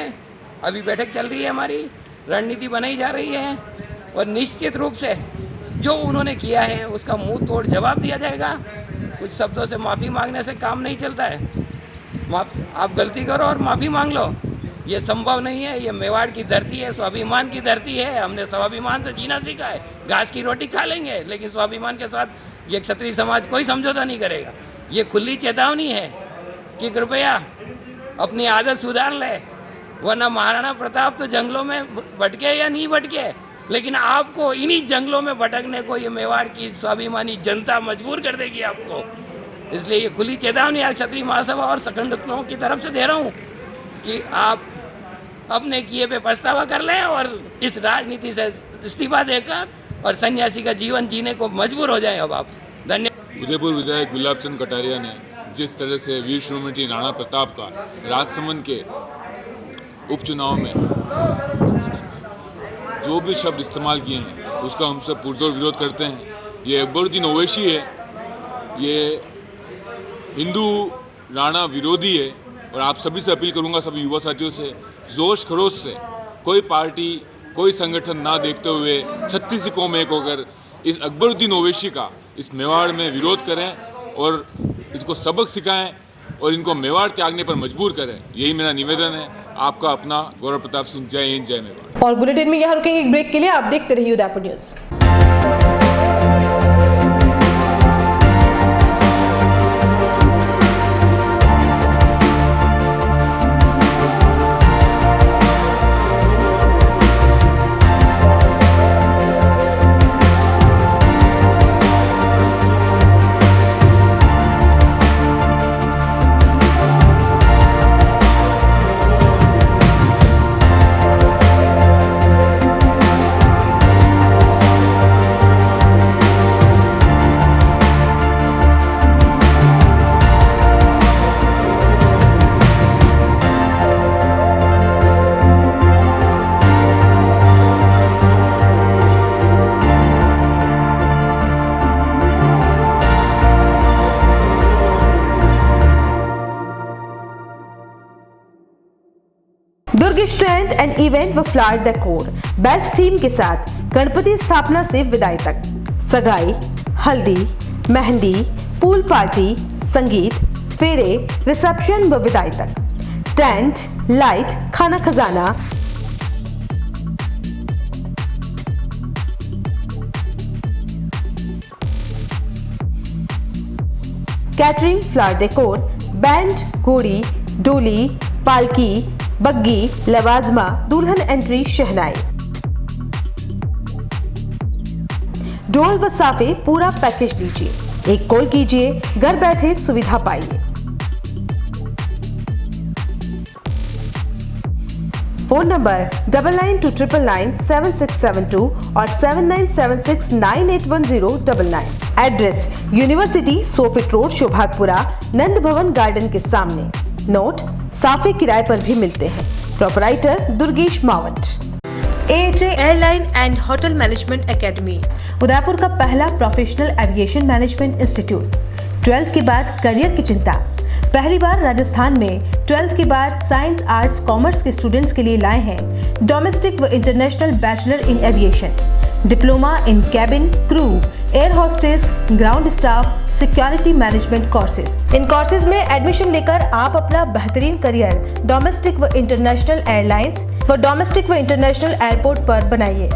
अभी बैठक चल रही है, हमारी रणनीति बनाई जा रही है और निश्चित रूप से जो उन्होंने किया है उसका मुंह तोड़ जवाब दिया जाएगा। कुछ शब्दों से माफ़ी मांगने से काम नहीं चलता है। आप गलती करो और माफ़ी मांग लो, ये संभव नहीं है। ये मेवाड़ की धरती है, स्वाभिमान की धरती है। हमने स्वाभिमान से जीना सीखा है। घास की रोटी खा लेंगे लेकिन स्वाभिमान के साथ ये क्षत्रिय समाज कोई समझौता नहीं करेगा। ये खुली चेतावनी है कि कृपया अपनी आदत सुधार ले, वरना महाराणा प्रताप तो जंगलों में भटके या नहीं भटके, लेकिन आपको इन्हीं जंगलों में भटकने को ये मेवाड़ की स्वाभिमानी जनता मजबूर कर देगी आपको। इसलिए ये खुली चेतावनी आज क्षत्रिय महासभा और संगठनों की तरफ से दे रहा हूँ कि आप अपने किए पे पछतावा कर लें और इस राजनीति से इस्तीफा देकर और सन्यासी का जीवन जीने को मजबूर हो जाएं। अब आप धन्यवाद। उदयपुर विधायक गुलाब चंद कटारिया ने जिस तरह से वीर शिरोमणि राणा प्रताप का राजसमंद के उपचुनाव में जो भी शब्द इस्तेमाल किए हैं उसका हम सब पुरजोर विरोध करते हैं। ये अकबरुद्दीन ओवैसी है, ये हिंदू राणा विरोधी है और आप सभी से अपील करूंगा, सभी युवा साथियों से, जोश खरोश से कोई पार्टी कोई संगठन ना देखते हुए 36 कौम में एक होकर इस अकबरुद्दीन ओवैसी का इस मेवाड़ में विरोध करें और इसको सबक सिखाएं और इनको मेवाड़ त्यागने पर मजबूर करें। यही मेरा निवेदन है। आपका अपना गौरव प्रताप सिंह। जय हिंद, जय मेवाड़। और बुलेटिन में यहाँ रुकेंगे एक ब्रेक के लिए। आप देखते रहिए Udaipur news. Durg stand and event व फ्लावर डेकोर बैच थीम के साथ गणपति स्थापना से विदाई तक, सगाई, हल्दी, मेहंदी, पूल पार्टी, संगीत, फेरे, रिसेप्शन व विदाई तक, टेंट, लाइट, खाना खजाना, कैटरिंग, फ्लावर डेकोर, बैंड, घोड़ी, डोली, पालकी, बग्गी, लवाजमा, दुल्हन एंट्री, शहनाई, ढोल व साफे, पूरा पैकेज लीजिए। एक कॉल कीजिए, घर बैठे सुविधा पाइए। फोन नंबर 9929997672 और 7976981099। एड्रेस यूनिवर्सिटी, सोफिट रोड, शोभागपुरा, नंद भवन गार्डन के सामने। नोट, साफे किराए पर भी मिलते हैं। Proprietor Durgesh Mawat. AHA airline and hotel management academy, Udaipur का पहला professional aviation management institute. 12th के बाद करियर की चिंता? पहली बार राजस्थान में 12th के बाद साइंस, आर्ट्स, कॉमर्स के स्टूडेंट्स के लिए लाए हैं डोमेस्टिक व international bachelor in aviation, diploma in cabin crew, air hostess, ground staff, security management courses. इन कोर्सेज में एडमिशन लेकर आप अपना बेहतरीन करियर डोमेस्टिक व इंटरनेशनल एयरलाइंस व डोमेस्टिक व इंटरनेशनल एयरपोर्ट पर बनाइए।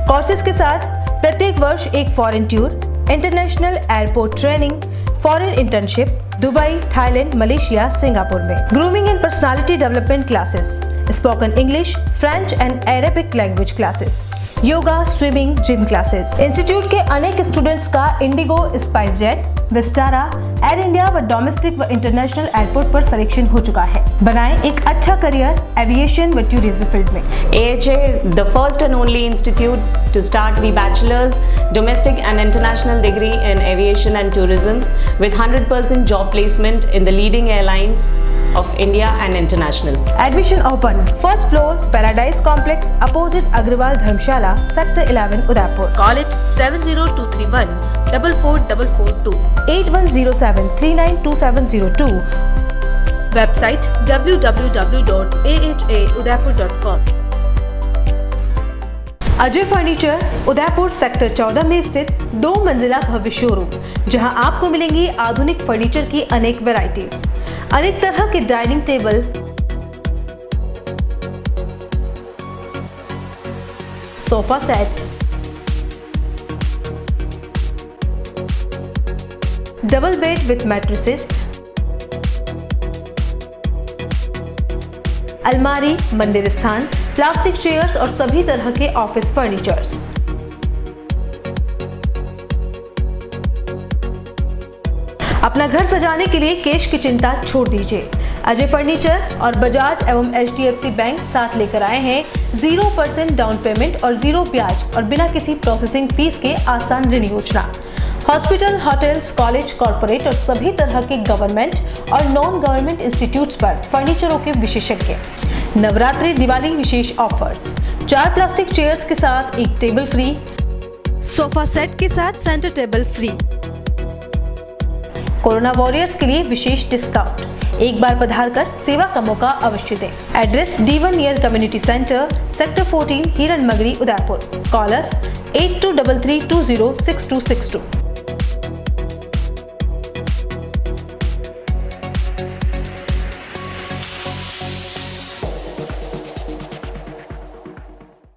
कोर्सेज के साथ प्रत्येक वर्ष एक foreign tour, international airport training, foreign internship Dubai, Thailand, Malaysia, Singapore में। Grooming and personality development classes, spoken English, French and Arabic language classes, yoga, swimming, gym classes. Institute के अनेक स्टूडेंट्स का इंडिगो, स्पाइस जेट, विस्टारा, एयर इंडिया व डोमेस्टिक व इंटरनेशनल एयरपोर्ट पर selection हो चुका है। बनाएं एक अच्छा करियर एविएशन व टूरिज्म फील्ड में। AHA, the first and only institute to start the bachelor's, domestic and international degree in aviation and tourism with 100% job placement in the leading airlines of India and international. Admission open. First floor, Paradise Complex, opposite Agrawal Dharmshala, Sector 11, Udaipur. Call it 70231 44442 8107 392702. Website www.ahaudaipur.com. Ajay furniture, Udaipur sector 14 में स्थित 2 मंजिला भव्य showroom, जहां आपको मिलेंगी आधुनिक furniture की अनेक varieties, अनेक तरह के dining table, sofa set, double bed with mattresses, अलमारी, मंदिर स्थान, प्लास्टिक चेयर्स और सभी तरह के ऑफिस फर्नीचर्स। अपना घर सजाने के लिए कैश की चिंता छोड़ दीजिए। अजय फर्नीचर और बजाज एवं HDFC बैंक साथ लेकर आए हैं 0% डाउन पेमेंट और 0 ब्याज और बिना किसी प्रोसेसिंग फीस के आसान ऋण योजना। हॉस्पिटल, होटल्स, कॉलेज, कॉर्पोरेट और सभी तरह के गवर्नमेंट और नॉन गवर्नमेंट इंस्टीट्यूट्स पर फर्नीचरों के विशेषज्ञ। नवरात्रि दिवाली विशेष ऑफर्स, 4 प्लास्टिक चेयर्स के साथ 1 टेबल फ्री, सोफा सेट के साथ centre table free. Corona warriors के लिए विशेष डिस्काउंट, एक बार पधार कर सेवा का मौका अवश्य दें। Address D1 near community centre, sector 14, हिरन मगरी, उदयपुर। कॉल अस 8233206262।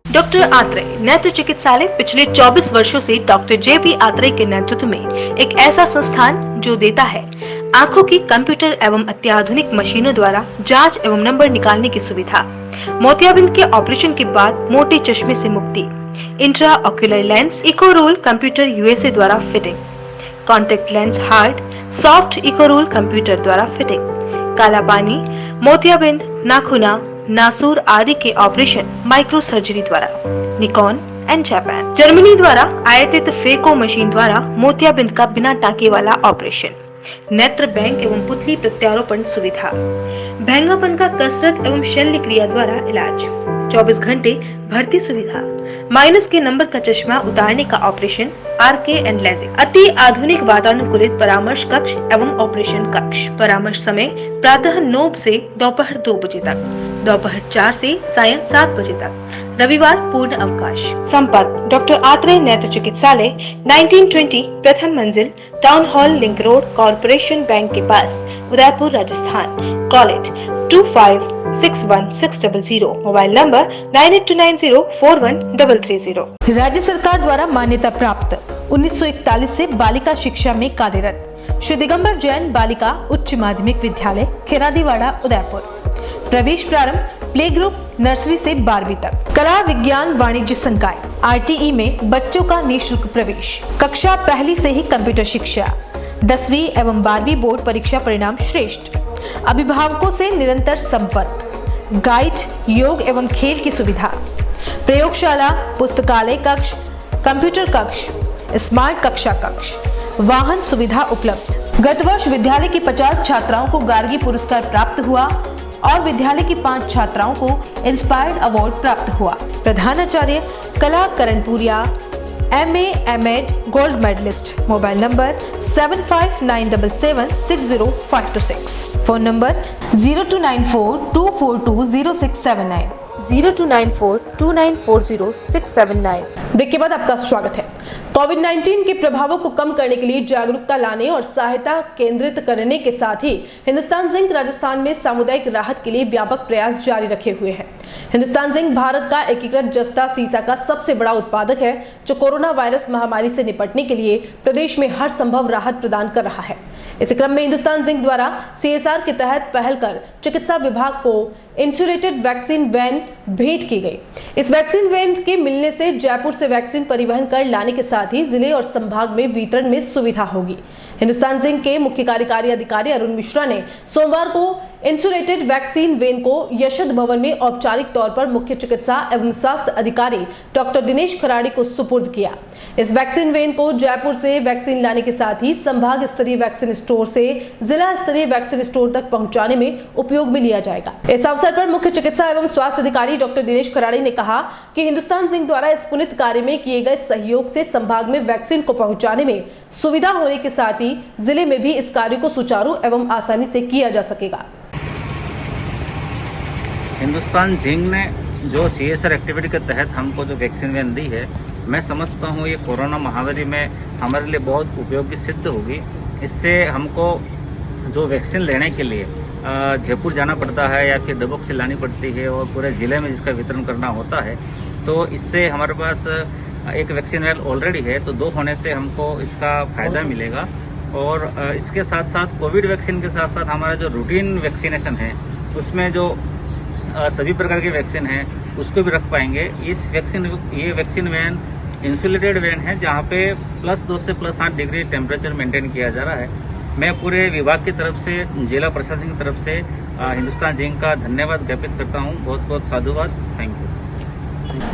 डॉक्टर आत्रेय नेत्र चिकित्सालय पिछले 24 वर्षों से डॉक्टर JV आत्रेय के नेतृत्व में एक ऐसा संस्थान जो देता है आंखों की कंप्यूटर एवं अत्याधुनिक मशीनों द्वारा जांच एवं नंबर निकालने की सुविधा, मोतियाबिंद के ऑपरेशन के बाद मोटे चश्मे से मुक्ति, intra ocular lens eco roll computer USA द्वारा फिटिंग, contact lens hard soft eco roll computer द्वारा फिटिंग, काला पानी, मोतियाबिंद, नाखूना, नासूर आदि के ऑपरेशन माइक्रो सर्जरी द्वारा, निकॉन एंड जापान, जर्मनी द्वारा आयातित फेको मशीन द्वारा मोतियाबिंद का बिना टाँके वाला ऑपरेशन, नेत्र बैंक एवं पुतली प्रत्यारोपण सुविधा, भैंगापन का कसरत एवं शल्य क्रिया द्वारा इलाज, 24 घंटे भर्ती सुविधा, माइनस के नंबर का चश्मा उतारने का ऑपरेशन, RK एंड लेजिक, अति आधुनिक वातानुकूलित परामर्श कक्ष एवं ऑपरेशन कक्ष। परामर्श समय प्रातः 9 से दोपहर 2 बजे तक, दोपहर 4 से सायं 7 बजे तक, रविवार पूर्ण अवकाश। संपर्क डॉक्टर आत्रेय नेत्र चिकित्सालय 1920 प्रथम मंजिल, town hall, link road, Corporation Bank के पास, Udaipur, Rajasthan. Call at 25616000, mobile number 9829041330। राज्य सरकार द्वारा मान्यता प्राप्त 1941 से बालिका शिक्षा में कार्यरत श्री दिगंबर जैन बालिका उच्च माध्यमिक विद्यालय, खेरादीवाड़ा, उदयपुर। प्रवेश प्रारंभ प्ले ग्रुप नर्सरी से 12वीं तक। कला विज्ञान वाणिज्य संकाय RTE में बच्चों का निःशुल्क प्रवेश। कक्षा पहली से ही कंप्यूटर शिक्षा। 10वीं एवं 12वीं बोर्ड परीक्षा परिणाम श्रेष्ठ। अभिभावकों से निरंतर संपर्क। गाइड, योग एवं खेल की सुविधा। प्रयोगशाला, पुस्तकालय कक्ष, कंप्यूटर कक्ष, स्मार्ट कक्षा कक्ष, वाहन सुविधा उपलब्ध। गत वर्ष विद्यालय की 50 छात्राओं को गार्गी पुरस्कार प्राप्त हुआ और विद्यालय की 5 छात्राओं को इंस्पायर्ड अवार्ड प्राप्त हुआ। प्रधानाचार्य Kala Karanpuriya, MA M.Ed gold medallist. Mobile number 7597760526। Phone number 0294242069, 029429400679। Break के बाद आपका स्वागत है। कोविड-19 के प्रभावों को कम करने के लिए जागरूकता लाने और सहायता केंद्रित करने के साथ ही हिंदुस्तान जिंक राजस्थान में सामुदायिक राहत के लिए व्यापक प्रयास जारी रखे हुए हैं। हिंदुस्तान जिंक भारत का एकीकृत जस्ता सीसा का सबसे बड़ा उत्पादक है, जो कोरोना वायरस महामारी से निपटने के लिए प्रदेश में हर संभव राहत प्रदान कर रहा है। इसी क्रम में हिंदुस्तान जिंक द्वारा CSR के तहत पहल कर चिकित्सा विभाग को इंसुलेटेड वैक्सीन वैन भेंट की गई। इस वैक्सीन वैन के मिलने से जयपुर से वैक्सीन परिवहन कर लाने के साथ ही जिले और संभाग में वितरण में सुविधा होगी। हिंदुस्तान जिंक के मुख्य कार्यकारी अधिकारी अरुण मिश्रा ने सोमवार को इंसुलेटेड वैक्सीन वैन को यशोद भवन में औपचारिक तौर पर मुख्य चिकित्सा एवं स्वास्थ्य अधिकारी डॉक्टर दिनेश खराड़ी को सुपुर्द किया। इस वैक्सीन वैन को जयपुर से वैक्सीन लाने के साथ ही संभाग स्तरीय वैक्सीन स्टोर से जिला स्तरीय वैक्सीन स्टोर तक पहुंचाने में उपयोग में लिया जाएगा। इस अवसर पर मुख्य चिकित्सा एवं स्वास्थ्य अधिकारी डॉक्टर दिनेश खराड़ी ने कहा कि हिंदुस्तान जिंक द्वारा इस पुनीत कार्य में किए गए सहयोग से संभाग में वैक्सीन को पहुंचाने में सुविधा होने के साथ ही जिले में भी इस कार्य को सुचारू एवं आसानी से किया जा सकेगा। हिंदुस्तान जिंक ने जो CSR एक्टिविटी के तहत हमको जो वैक्सीन वैन दी है, मैं समझता हूँ ये कोरोना महामारी में हमारे लिए बहुत उपयोगी सिद्ध होगी। इससे हमको जो वैक्सीन लेने के लिए जयपुर जाना पड़ता है या फिर दबोक से लानी पड़ती है और पूरे ज़िले में जिसका वितरण करना होता है, तो इससे हमारे पास एक वैक्सीन वैन ऑलरेडी है, तो 2 होने से हमको इसका फ़ायदा मिलेगा। और इसके साथ साथ कोविड वैक्सीन के साथ साथ हमारा जो रूटीन वैक्सीनेशन है उसमें जो सभी प्रकार के वैक्सीन हैं उसको भी रख पाएंगे। ये वैक्सीन वैन इंसुलेटेड वैन है जहाँ पे +2 से +8 डिग्री टेम्परेचर मेंटेन किया जा रहा है। मैं पूरे विभाग की तरफ से, जिला प्रशासन की तरफ से हिंदुस्तान जिंक का धन्यवाद ज्ञापित करता हूँ। बहुत बहुत साधुवाद। Thank you.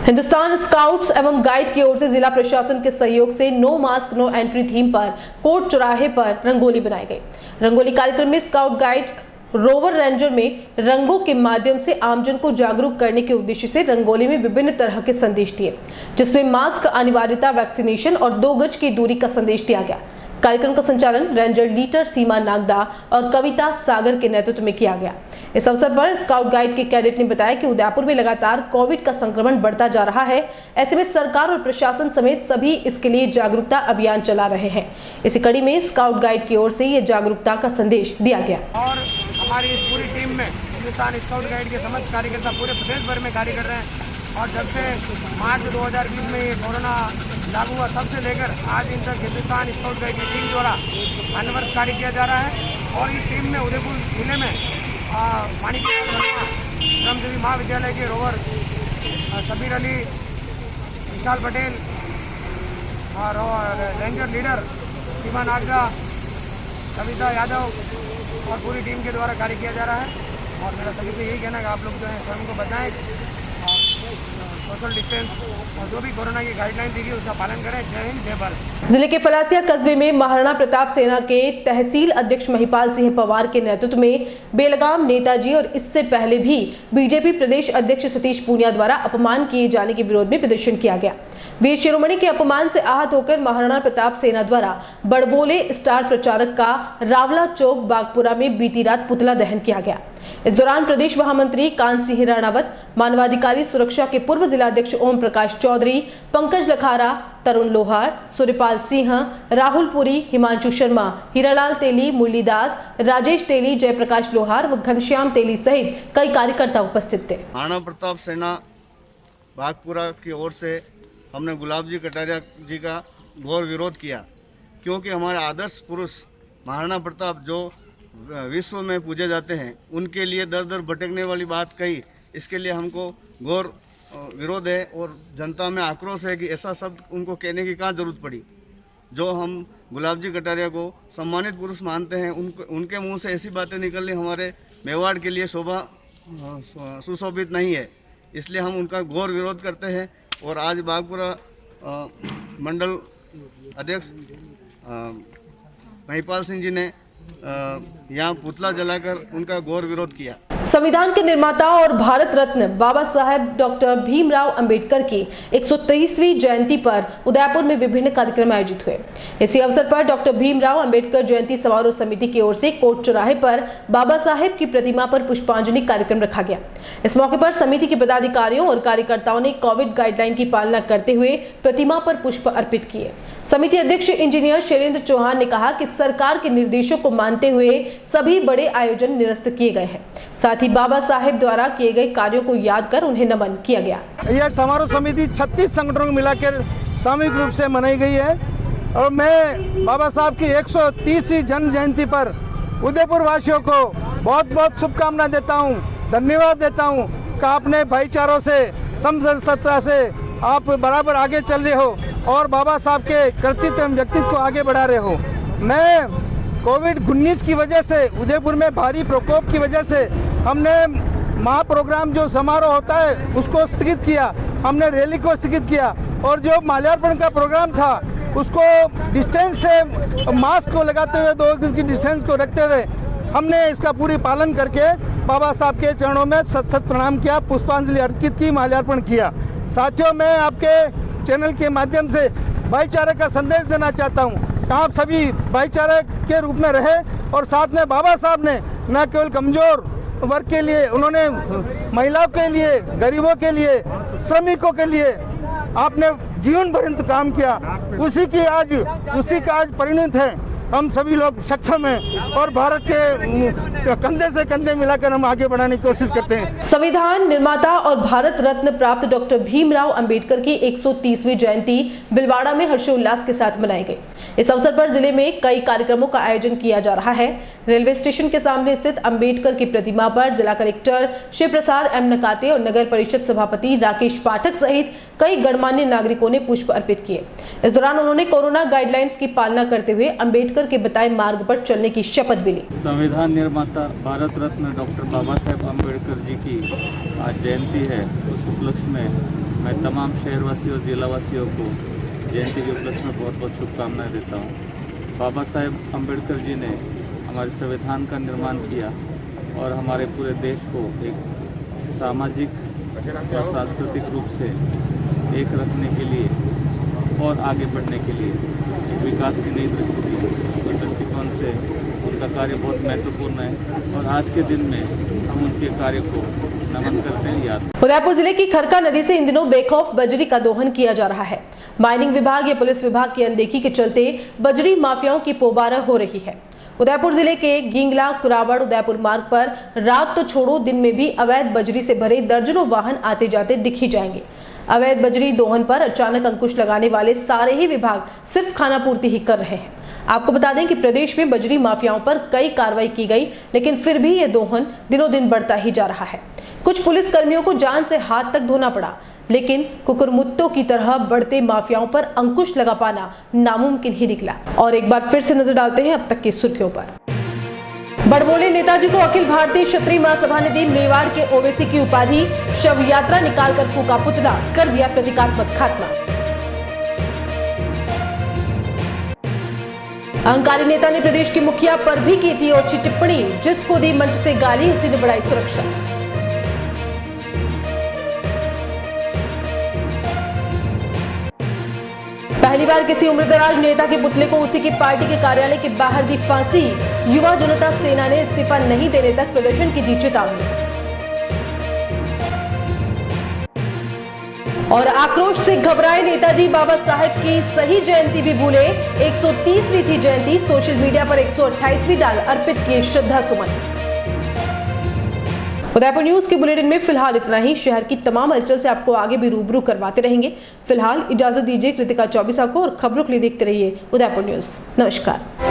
हिंदुस्तान स्काउट्स एवं गाइड की ओर से जिला प्रशासन के सहयोग से no mask no entry theme पर कोर्ट चौराहे पर रंगोली बनाई गई। रंगोली कार्यक्रम में स्काउट गाइड रोवर रेंजर में रंगों के माध्यम से आमजन को जागरूक करने के उद्देश्य से रंगोली में विभिन्न तरह के संदेश दिए, जिसमें मास्क अनिवार्यता, वैक्सीनेशन और 2 गज की दूरी का संदेश दिया गया। कार्यक्रम का संचालन रेंजर लीटर सीमा नागदा और कविता सागर के नेतृत्व में किया गया। इस अवसर पर स्काउट गाइड के कैडेट ने बताया कि उदयपुर में लगातार कोविड का संक्रमण बढ़ता जा रहा है। ऐसे में सरकार और प्रशासन समेत सभी इसके लिए जागरूकता अभियान चला रहे हैं। इसी कड़ी में स्काउट गाइड की ओर से ये जागरूकता का संदेश दिया गया। और हमारी इस पूरी टीम में हिंदुस्तान स्काउट गाइड के समस्त कार्यकर्ता पूरे प्रदेश भर में कार्य कर रहे हैं। और जब से मार्च 2020 में ये कोरोना लागू हुआ तब से लेकर आज दिन तक हिंदुस्तान स्काउट गाइड की टीम द्वारा अनवरत कार्य किया जा रहा है। और इस टीम में उदयपुर जिले में श्रमजीवी महाविद्यालय के रोवर सबीर अली, विशाल पटेल और रेंजर लीडर सीमा नागदा, कविता यादव और पूरी टीम के द्वारा कार्य किया जा रहा है। और मेरा सभी से यही कहना है कि आप लोग जो है स्वयं को बचाएं, सोशल डिस्टेंस और जो भी कोरोना की गाइडलाइन दी गई उसका पालन करें। जय हिंद, जय भारत। जिले के फलासिया कस्बे में महाराणा प्रताप सेना के तहसील अध्यक्ष महिपाल सिंह पवार के नेतृत्व में बेलगाम नेताजी और इससे पहले भी बीजेपी प्रदेश अध्यक्ष सतीश पूनिया द्वारा अपमान किए जाने के विरोध में प्रदर्शन किया गया। वीर शिरोमणि के अपमान से आहत होकर महाराणा प्रताप सेना द्वारा बड़बोले स्टार प्रचारक का रावला चौक बागपुरा में बीती रात पुतला दहन किया गया। इस दौरान प्रदेश महामंत्री कान सिंह राणावत, मानवाधिकारी सुरक्षा के पूर्व जिलाध्यक्ष ओम प्रकाश चौधरी, पंकज लखारा, तरुण लोहार, सूर्यपाल सिंह, राहुल पुरी, हिमांशु शर्मा, हीरालाल तेली, मुरलीदास, राजेश तेली, जयप्रकाश लोहार व घनश्याम तेली सहित कई कार्यकर्ता उपस्थित थे। महाराणा प्रताप सेना बागपुरा की ओर से हमने गुलाब जी कटारिया जी का घोर विरोध किया, क्योंकि हमारे आदर्श पुरुष महाराणा प्रताप जो विश्व में पूजे जाते हैं उनके लिए दर दर भटकने वाली बात कही। इसके लिए हमको घोर विरोध है और जनता में आक्रोश है कि ऐसा शब्द उनको कहने की कहाँ जरूरत पड़ी। जो हम गुलाब जी कटारिया को सम्मानित पुरुष मानते हैं उनके मुंह से ऐसी बातें निकलनी हमारे मेवाड़ के लिए शोभा सुशोभित नहीं है। इसलिए हम उनका घोर विरोध करते हैं। और आज बागपुरा मंडल अध्यक्ष महिपाल सिंह जी ने यहाँ पुतला जलाकर उनका घोर विरोध किया। संविधान के निर्माता और भारत रत्न बाबा साहेब डॉक्टर भीमराव अंबेडकर की 123वीं जयंती पर उदयपुर में विभिन्न कार्यक्रम आयोजित हुए। इसी अवसर पर डॉक्टर भीमराव अंबेडकर जयंती समारोह समिति की ओर से कोर्ट चौराहे पर बाबा साहेब की प्रतिमा पर पुष्पांजलि कार्यक्रम रखा गया। इस मौके पर समिति के पदाधिकारियों और कार्यकर्ताओं ने कोविड गाइडलाइन की पालना करते हुए प्रतिमा पर पुष्प अर्पित किए। समिति अध्यक्ष इंजीनियर शैलेंद्र चौहान ने कहा कि सरकार के निर्देशों को मानते हुए सभी बड़े आयोजन निरस्त किए गए हैं। साथ ही बाबा साहेब द्वारा किए गए कार्यों को याद कर उन्हें नमन किया गया। यह समारोह समिति 36 संगठनों को मिलाकर सामूहिक रूप से मनाई गई है और मैं बाबा साहब की 130वीं जन्म जयंती पर उदयपुर वासियों को बहुत बहुत शुभकामनाएं देता हूं, धन्यवाद देता हूं कि आपने भाईचारों से समझौता से आप बराबर आगे चल रहे हो और बाबा साहब के कर्तव्य व्यक्तित्व को आगे बढ़ा रहे हो। मैं कोविड-19 की वजह से उदयपुर में भारी प्रकोप की वजह से हमने महाप्रोग्राम जो समारोह होता है उसको स्थगित किया, हमने रैली को स्थगित किया और जो माल्यार्पण का प्रोग्राम था उसको डिस्टेंस से मास्क को लगाते हुए 2 गज की डिस्टेंस को रखते हुए हमने इसका पूरी पालन करके बाबा साहब के चरणों में सत सत प्रणाम किया, पुष्पांजलि अर्पित की, माल्यार्पण किया। साथियों, मैं आपके चैनल के माध्यम से भाईचारे का संदेश देना चाहता हूँ। आप सभी भाईचारे के रूप में रहे और साथ में बाबा साहब ने न केवल कमजोर वर्ग के लिए, उन्होंने महिलाओं के लिए, गरीबों के लिए, श्रमिकों के लिए आपने जीवन पर्यंत काम किया। उसी का आज परिणत है। हम सभी लोग सक्षम हैं और भारत के कंधे से कंधे मिलाकर हम आगे बढ़ाने की कोशिश करते हैं। संविधान निर्माता और भारत रत्न प्राप्त डॉक्टर भीमराव अंबेडकर की 130वीं जयंती बिलवाड़ा में हर्षोल्लास के साथ मनाई गई। इस अवसर पर जिले में कई कार्यक्रमों का आयोजन किया जा रहा है। रेलवे स्टेशन के सामने स्थित अंबेडकर की प्रतिमा पर जिला कलेक्टर शिव प्रसाद एम नकाते और नगर परिषद सभापति राकेश पाठक सहित कई गणमान्य नागरिकों ने पुष्प अर्पित किए। इस दौरान उन्होंने कोरोना गाइडलाइंस की पालना करते हुए अंबेडकर के बताए मार्ग पर चलने की शपथ भी ली। संविधान निर्माता भारत रत्न डॉक्टर बाबा साहेब अम्बेडकर जी की आज जयंती है। उस उपलक्ष्य में मैं तमाम शहरवासियों और जिलावासियों को जयंती के उपलक्ष्य में बहुत बहुत शुभकामनाएं देता हूँ। बाबा साहेब अम्बेडकर जी ने हमारे संविधान का निर्माण किया और हमारे पूरे देश को एक सामाजिक और सांस्कृतिक रूप से एक रखने के लिए और आगे बढ़ने के लिए एक विकास की नई दृष्टि दी। उस दृष्टिकोण से उनका कार्य बहुत महत्वपूर्ण है और आज के दिन में हम उनके कार्य को नमन करते हैं, याद। उदयपुर जिले की खरका नदी से इन दिनों बेखौफ बजरी का दोहन किया जा रहा है। माइनिंग विभाग या पुलिस विभाग की अनदेखी के चलते बजरी माफियाओं की पोबारा हो रही है। उदयपुर जिले के गींगला कुरावड़ उदयपुर मार्ग पर रात तो छोड़ो, दिन में भी अवैध बजरी से भरे दर्जनों वाहन आते जाते दिख ही जाएंगे। अवैध बजरी दोहन पर अचानक अंकुश लगाने वाले सारे ही विभाग सिर्फ खानापूर्ति ही कर रहे हैं। आपको बता दें कि प्रदेश में बजरी माफियाओं पर कई कार्रवाई की गई, लेकिन फिर भी ये दोहन दिनों दिन बढ़ता ही जा रहा है। कुछ पुलिस कर्मियों को जान से हाथ तक धोना पड़ा, लेकिन कुकुरमुत्तों की तरह बढ़ते माफियाओं पर अंकुश लगा पाना नामुमकिन ही निकला। और एक बार फिर से नजर डालते हैं अब तक की सुर्खियों पर। बड़बोले नेताजी को अखिल भारतीय क्षत्रिय महासभा ने दी मेवाड़ के ओवैसी की उपाधि। शव यात्रा निकालकर फूका पुतला, कर दिया प्रतीकात्मक खात्मा। अहंकारी नेता ने प्रदेश के मुखिया पर भी की थी ओछी टिप्पणी। जिसको दी मंच से गाली, उसी ने बढ़ाई सुरक्षा। पहली बार किसी उम्रदराज नेता के पुतले को उसी की पार्टी के कार्यालय के बाहर दी फांसी। युवा जनता सेना ने इस्तीफा नहीं देने तक प्रदर्शन की दी चेतावनी। और आक्रोश से घबराए नेताजी, बाबा साहेब की सही जयंती भी भूले। 130वीं थी जयंती, सोशल मीडिया पर 128वीं डाल अर्पित किए श्रद्धा सुमन। उदयपुर न्यूज के बुलेटिन में फिलहाल इतना ही। शहर की तमाम हलचल से आपको आगे भी रूबरू करवाते रहेंगे। फिलहाल इजाजत दीजिए कृतिका चौबीसा को, और खबरों के लिए देखते रहिए उदयपुर न्यूज। नमस्कार।